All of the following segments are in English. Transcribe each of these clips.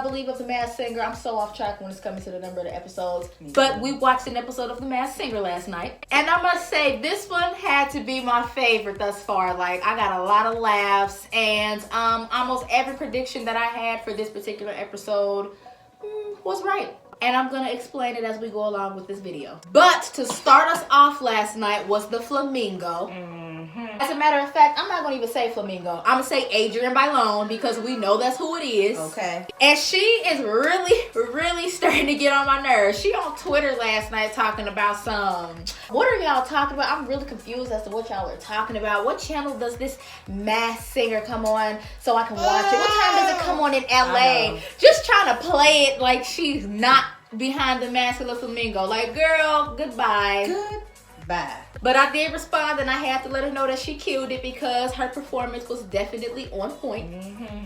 I believe, of The Masked Singer. I'm so off track when it's coming to the number of the episodes. But we watched an episode of The Masked Singer last night. And I must say, this one had to be my favorite thus far. Like, I got a lot of laughs. And almost every prediction that I had for this particular episode was right. And I'm going to explain it as we go along with this video. But to start us off last night was the flamingo. As a matter of fact, I'm not going to even say flamingo. I'm going to say Adrienne Bailon because we know that's who it is. Okay. And she is really starting to get on my nerves. She on Twitter last night talking about what are y'all talking about? I'm really confused as to what y'all are talking about. What channel does this Masked Singer come on so I can watch it? What time does it come on in LA? Just trying to play it like she's not behind the mask of the flamingo. Like, girl, goodbye. Goodbye. But I did respond, and I had to let her know that she killed it because her performance was definitely on point.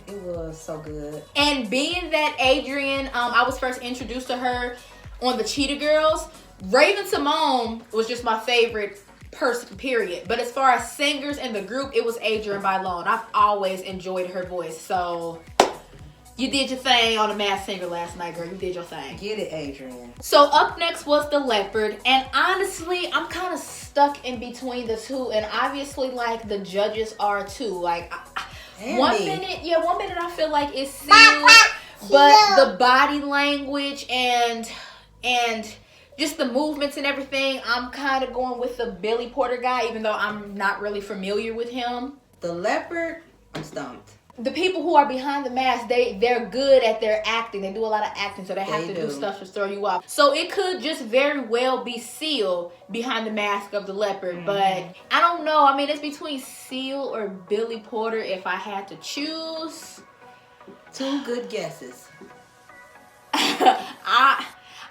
It was so good. And being that Adrienne, I was first introduced to her on the Cheetah Girls, Raven Simone was just my favorite person, period. But as far as singers in the group, it was Adrienne Bailon. I've always enjoyed her voice. So you did your thing on The Masked Singer last night, girl. You did your thing. Get it, Adrienne. So up next was the leopard. And honestly, I'm kind of stuck in between the two. And obviously, like, the judges are too. Like, one minute I feel like it's sealed. But the body language and just the movements and everything, I'm kind of going with the Billy Porter guy, even though I'm not really familiar with him. The leopard, I'm stumped. The people who are behind the mask, they're good at their acting. They do a lot of acting, so they have to do stuff to throw you off. So it could just very well be Seal behind the mask of the leopard. But I don't know. I mean, it's between Seal or Billy Porter if I had to choose. Two good guesses. I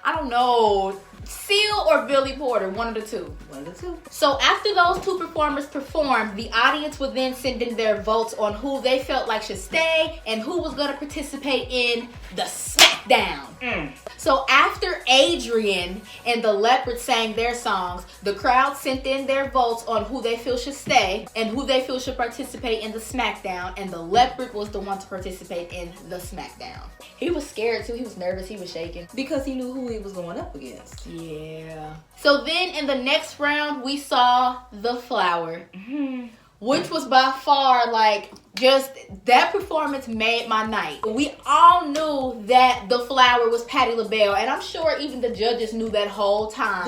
don't know. Seal or Billy Porter, one of the two. One of the two. So after those two performers performed, the audience would then send in their votes on who they felt like should stay and who was going to participate in the SmackDown. So after Adrienne and the Leopard sang their songs, the crowd sent in their votes on who they feel should stay and who they feel should participate in the SmackDown, and the Leopard was the one to participate in the SmackDown. He was scared too. He was nervous. He was shaking. Because he knew who he was going up against. Yeah. So then in the next round, we saw the Flower, which was by far, like, just that performance made my night. We all knew that the Flower was Patti LaBelle, and I'm sure even the judges knew that whole time.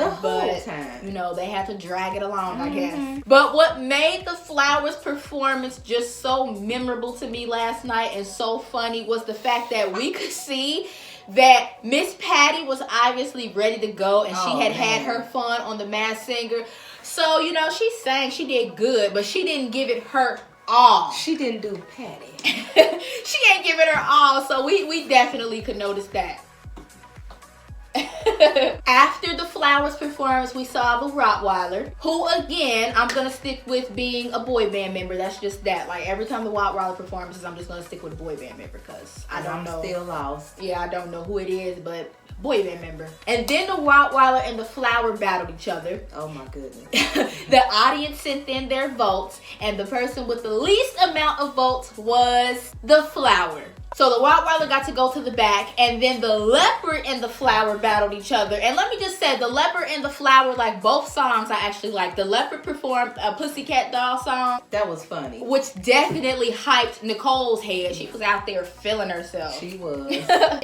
You know, they had to drag it along, I guess. But what made the Flower's performance just so memorable to me last night and so funny was the fact that we could see that Miss Patti was obviously ready to go, and she had her fun on The Masked Singer. So, you know, she sang, she did good, but she didn't give it her all. She didn't do Patti. She ain't give it her all, so we definitely could notice that. After the Flowers performance, we saw the Rottweiler, who, again, I'm gonna stick with being a boy band member. That's just that. Like, every time the Rottweiler performances, I'm just gonna stick with a boy band member because I don't know. I'm still lost. Yeah, I don't know who it is, but boy band member. And then the Rottweiler and the Flower battled each other. Oh my goodness. The audience sent in their votes, and the person with the least amount of votes was the Flower. So the Rottweiler got to go to the back, and then the Leopard and the Flower battled each other. And let me just say, the Leopard and the Flower, like, both songs I actually like. The Leopard performed a Pussycat Doll song. That was funny. Which definitely hyped Nicole's head. She was out there feeling herself. She was.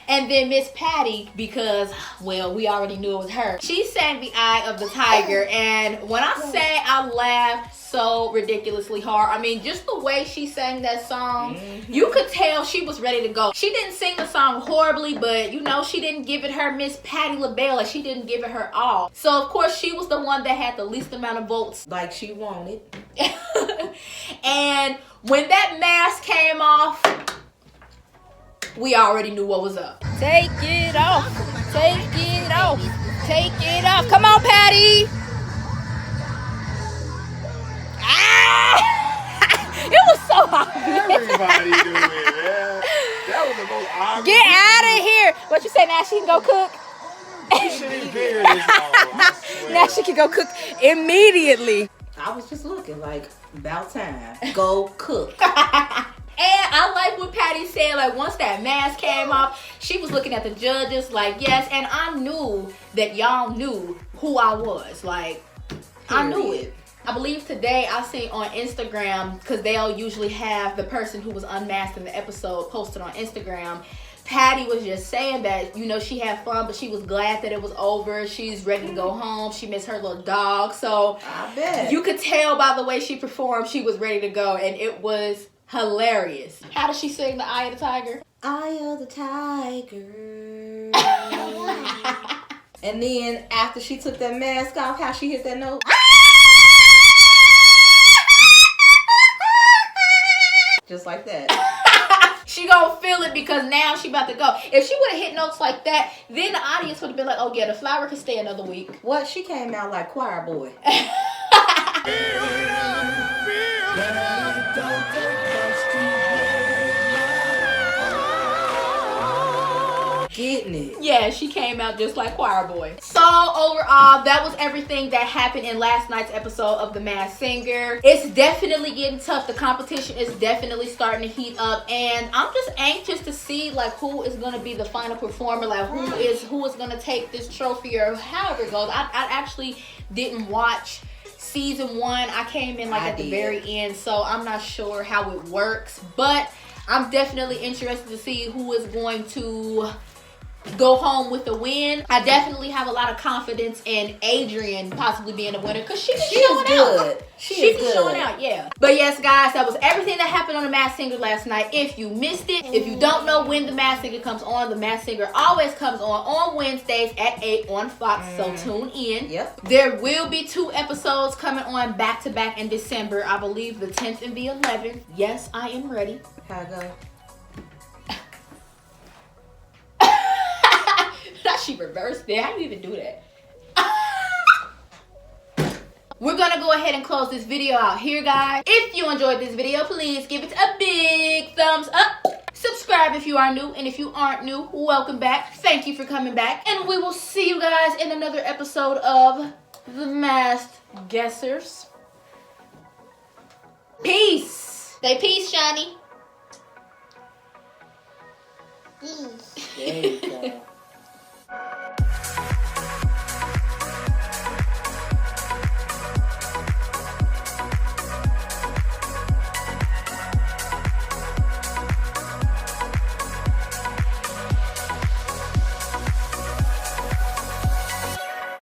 And then Miss Patti, because, well, we already knew it was her. She sang The Eye of the Tiger. And when I say I laughed so ridiculously hard, I mean, just the way she sang that song, you could tell she was ready to go. She didn't sing the song horribly, but, you know, she didn't give it her Miss Patti LaBelle. Like, she didn't give it her all. So, of course, she was the one that had the least amount of votes. Like she wanted. And when that mask came off, we already knew what was up. Take it off. Take it off. Take it off. Come on, Patty. It was so obvious. Everybody do it, man. That was the most obvious. Get out of here. What you say, now she can go cook? You shouldn't even be here this long, I swear. Now she can go cook immediately. I was just looking like, about time. Go cook. And I like what Patty said, like once that mask came off, she was looking at the judges like, yes, and I knew that y'all knew who I was. Like, I knew it. I believe today I seen on Instagram, because they'll usually have the person who was unmasked in the episode posted on Instagram. Patty was just saying that, you know, she had fun, but she was glad that it was over. She's ready to go home. She missed her little dog. So I bet. You could tell by the way she performed, she was ready to go, and it was hilarious. How does she sing the Eye of the Tiger? Eye of the tiger. And then after she took that mask off, how she hit that note? Just like that. She gonna feel it because now she about to go. If she would have hit notes like that, then the audience would have been like, oh yeah, the flower can stay another week. What? She came out like choir boy. Getting it. Yeah, she came out just like choir boy. So overall, that was everything that happened in last night's episode of The Masked Singer. It's definitely getting tough. The competition is definitely starting to heat up, and I'm just anxious to see like who is gonna be the final performer, like who is gonna take this trophy or however it goes. I actually didn't watch season 1. I came in like at the very end, so I'm not sure how it works, but I'm definitely interested to see who is going to go home with the win. I definitely have a lot of confidence in Adrian possibly being the winner because she been showing out. She been showing out, yeah. But yes, guys, that was everything that happened on The Masked Singer last night. If you missed it, if you don't know when The Masked Singer comes on, The Masked Singer always comes on Wednesdays at 8 on Fox, so tune in. Yep. There will be 2 episodes coming on back-to-back in December. I believe the 10th and the 11th. Yes, I am ready. How it go? She reversed it. How do you even do that? We're gonna go ahead and close this video out here, guys. If you enjoyed this video, please give it a big thumbs up. Subscribe if you are new, and if you aren't new, welcome back. Thank you for coming back, and we will see you guys in another episode of The Masked Guessers. Peace. Say peace, Shani. There you go.